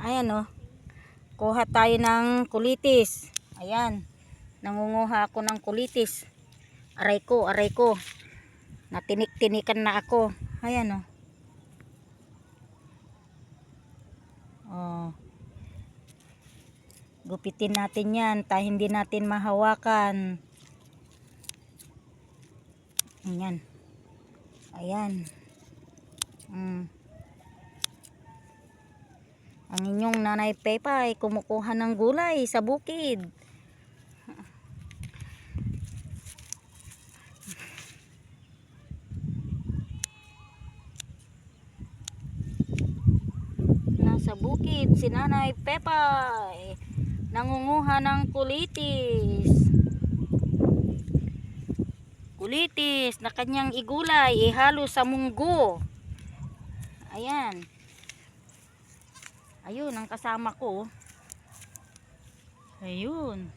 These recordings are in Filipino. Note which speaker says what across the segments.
Speaker 1: Ayan oh. Kuha tayo ng kulitis. Ayan. Nangunguha ako ng kulitis. Aray ko. Natinik-tinikan na ako. Ayan oh. Oh. Gupitin natin yan. Hindi natin mahawakan. Ayan. Ayan. Ang inyong nanay Pepa ay kumukuha ng gulay sa bukid. Nasa bukid si nanay Pepa ay nangunguha ng kulitis. Kulitis na kanyang igulay, ihalo sa munggo. Ayan. Ayun ang kasama ko. Ayun.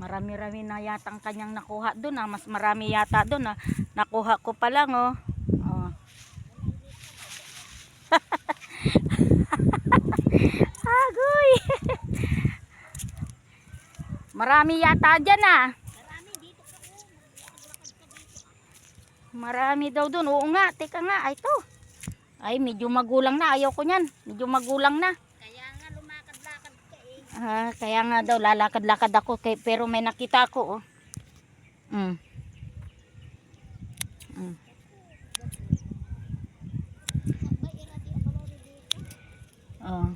Speaker 1: Marami-rami na yata ang kanyang nakuha doon. Mas marami yata doon. Nakuha ko pa lang oh. Oh. Agoy. Marami yata dyan Marami daw doon. Oo nga, teka nga, ito. Ay, medyo magulang na. Ayaw ko niyan. Medyo magulang na.
Speaker 2: Kaya nga lumakad-lakad ka
Speaker 1: Kaya nga daw, lalakad-lakad ako. Pero may nakita ko, oh. Oh.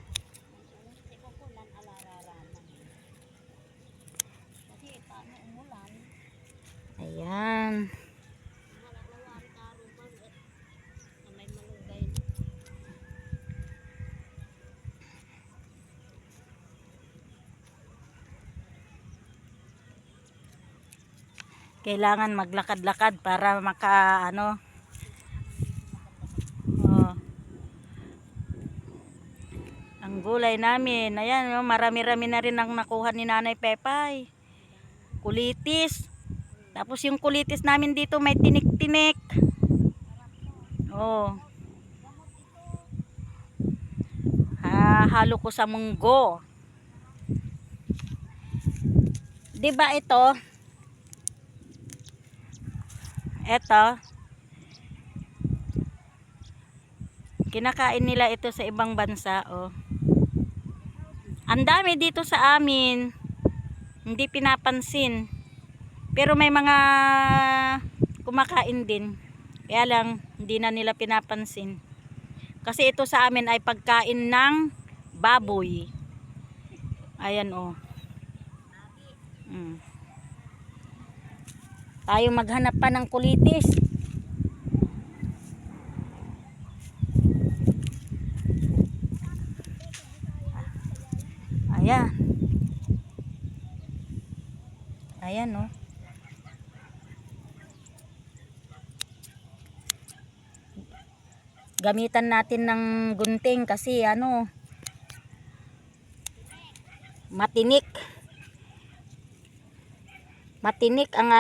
Speaker 1: Ayan. Kailangan maglakad-lakad para maka ang gulay namin. Ayan, marami-rami na rin ang nakuha ni Nanay Pepay. Kulitis. Tapos yung kulitis namin dito may tinik-tinik. Oh. Halo ko sa munggo. 'Di ba ito? Ito. Kinakain nila ito sa ibang bansa, oh. Ang dami dito sa amin. Hindi pinapansin. Pero may mga kumakain din. Kaya lang hindi na nila pinapansin. Kasi ito sa amin ay pagkain ng baboy. Ayan oh. Tayo maghanap pa ng kulitis. Ayan. Ayan oh. Gamitan natin ng gunting kasi matinik. Matinik ang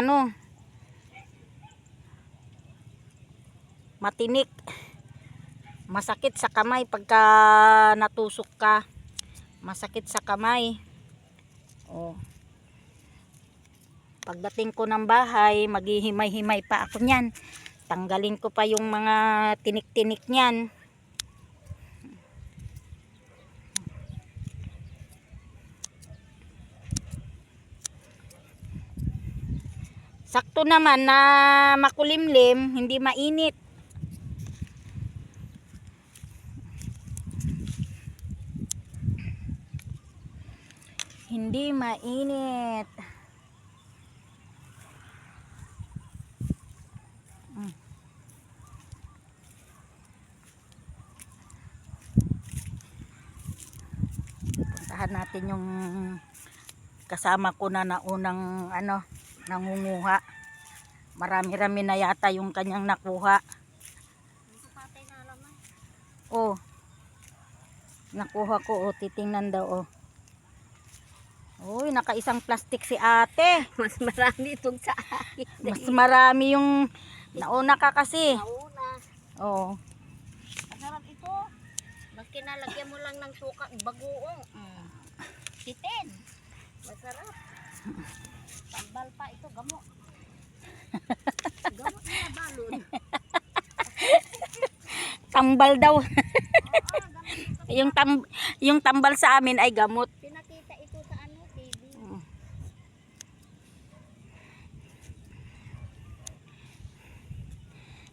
Speaker 1: matinik. Masakit sa kamay pagka natusok ka. Masakit sa kamay. Oh. Pagdating ko ng bahay, maghihimay-himay pa ako niyan. Tanggalin ko pa yung mga tinik-tinik niyan. Sakto naman na makulimlim, hindi mainit. Hindi mainit. Puntahan natin yung kasama ko na naunang nangunguha. Marami-rami na yata yung kanyang nakuha. Oh. Nakuha ko, oh, titingnan daw, oh. Uy, nakaisang plastic si ate.
Speaker 2: Mas marami itong sa akin.
Speaker 1: Mas marami yung nauna ka kasi.
Speaker 2: Nauna.
Speaker 1: Oo.
Speaker 2: Masarap ito. Maski nalagyan mo lang ng suka, bagoong. Sitin. Masarap. Tambal pa ito, gamot. Gamot na balon.
Speaker 1: Tambal daw.
Speaker 2: Oo, gamot ito.
Speaker 1: yung tambal sa amin ay gamot.
Speaker 2: Pinakita ito sa ano, TV.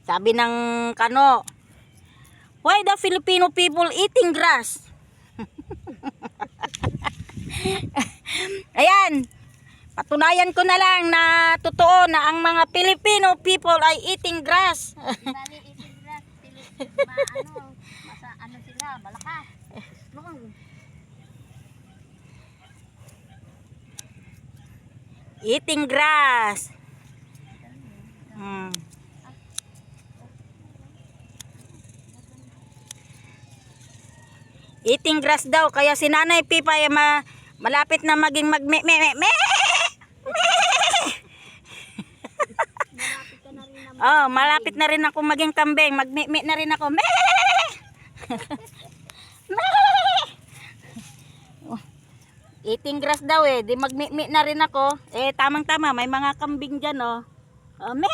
Speaker 1: Sabi ng kano, why the Filipino people eating grass? Ayan, patunayan ko na lang na totoo na ang mga Filipino people ay eating grass.
Speaker 2: Bali, itigras. Ano sila, malakas. Strong.
Speaker 1: Eating grass. Eating grass daw, kaya si Nanay Pipa ay malapit na maging me.
Speaker 2: Malapit ka na rin naman.
Speaker 1: Oh, malapit na rin ako maging kambing. Magme na rin ako. Me! Eating grass daw eh. Di magme na rin ako. Eh, tamang-tama. May mga kambing dyan oh. Oh, me!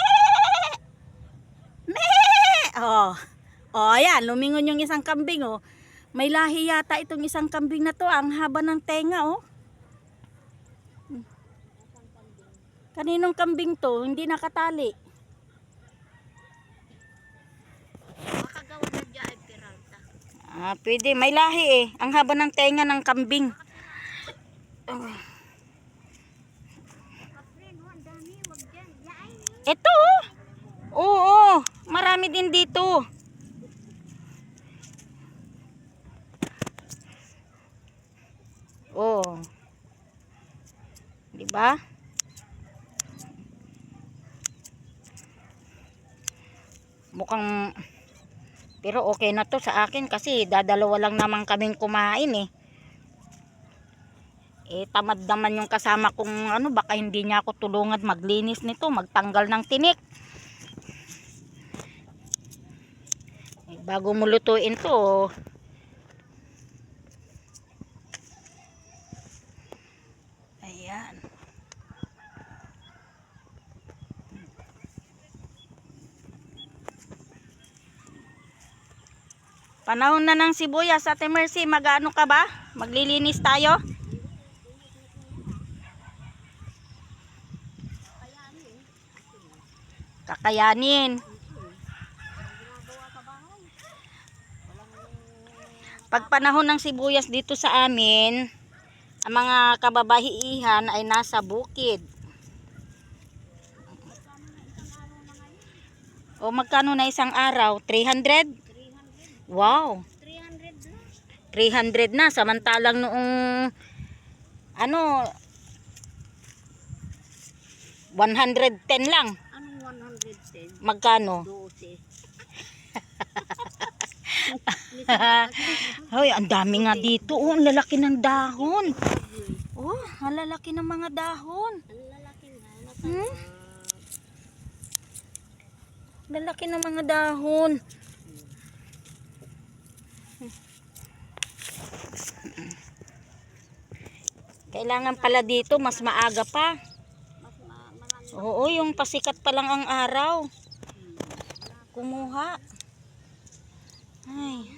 Speaker 1: Me! Oh. Oh, ayan. Lumingon yung isang kambing oh. May lahi yata itong isang kambing na to. Ang haba ng tenga oh. Kaninong kambing to? Hindi nakatali.
Speaker 2: Makagawa na dyan ay Peralta.
Speaker 1: Ah, pwede. May lahi eh. Ang haba ng tenga ng kambing.
Speaker 2: Kapren, ang dami. Wag dyan. Yaay.
Speaker 1: Ito oh. Oo. Marami din dito. Oh. 'Di ba? Mukhang pero okay na 'to sa akin kasi dadalawa lang naman kaming kumain eh. Eh tamad naman yung kasama kong ano, baka hindi niya ako tulungan maglinis nito, magtanggal ng tinik. Eh, bago mo lutuin 'to, ayan. Panahon na ng sibuyas, Ate Mercy. Mag-ano ka ba? Maglilinis tayo? Kakayanin. Pag panahon ng sibuyas dito sa amin, ang mga kababahihan ay nasa bukid. O magkano na isang araw? 300? Wow.
Speaker 2: 300 lang.
Speaker 1: 300 na. Samantalang noong ano 110 lang.
Speaker 2: Anong 110?
Speaker 1: Magkano?
Speaker 2: 12.
Speaker 1: Hoy, ang dami nga dito. Oh, ang lalaki ng dahon. Oh, ang lalaki ng mga dahon.
Speaker 2: Ang lalaki na.
Speaker 1: Lalaki ng mga dahon. Kailangan pala dito mas maaga pa.
Speaker 2: Marami.
Speaker 1: Oo, yung pasikat pa lang ang araw. Kumuha. Ay.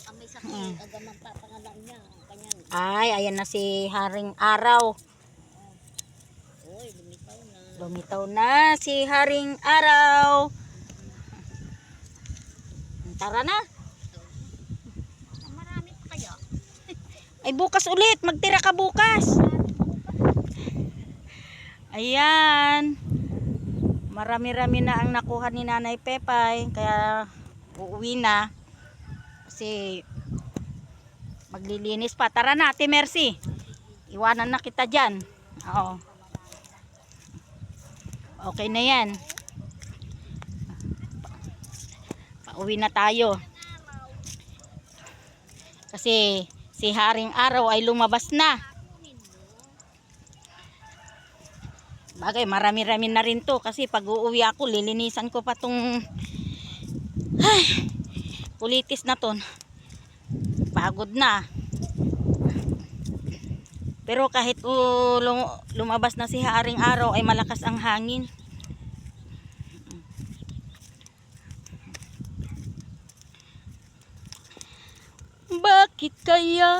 Speaker 2: May sakit. Aga magpapangalan niya. Kanyan.
Speaker 1: Ay, ayan na si Haring Araw.
Speaker 2: Uy, lumitaw na.
Speaker 1: Lumitaw na si Haring Araw. Tara na.
Speaker 2: Marami pa kaya.
Speaker 1: Ay, bukas ulit. Magtira ka bukas. Ayan. Marami-rami na ang nakuha ni Nanay Pepay. Kaya uuwi na. Kasi maglilinis pa. Tara na, Ate Mercy. Iwanan na kita dyan. Oo. Okay na yan. Pauwi na tayo. Kasi si Haring Araw ay lumabas na. Bagay, marami-rami na rin to kasi pag uuwi ako, lilinisan ko pa tong kulitis na to. Pagod na. Pero kahit lumabas na si Haring Araw ay malakas ang hangin. Bakit kaya?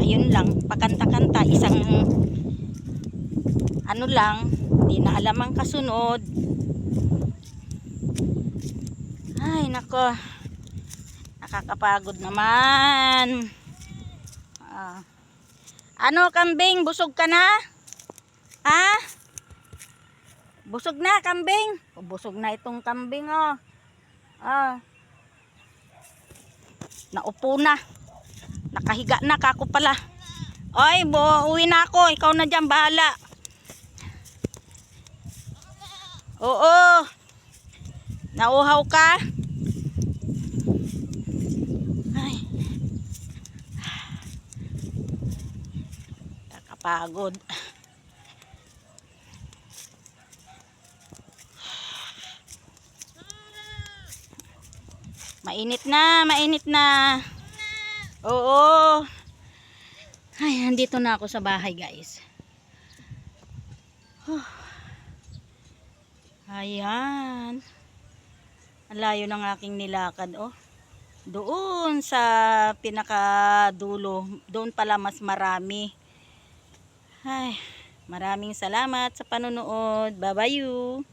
Speaker 1: Ayun lang, pakanta-kanta, isang ano lang, hindi na alam ang kasunod. Ay nako, nakakapagod naman. Ano kambing, busog ka na? Ha? Busog na kambing? Busog na itong kambing oh. Naupo na. Nakahiga na kako pala. Oy, uwi na ako. Ikaw na dyan, bahala. Oo. Nauhaw ka? Ay. Kakapagod. Mainit na, mainit na. Oo. Ay, nandito na ako sa bahay, guys. Ayan. Ang layo ng aking nilakad, oh. Doon sa pinakadulo, doon pala mas marami. Ay, maraming salamat sa panonood. Bye-bye you.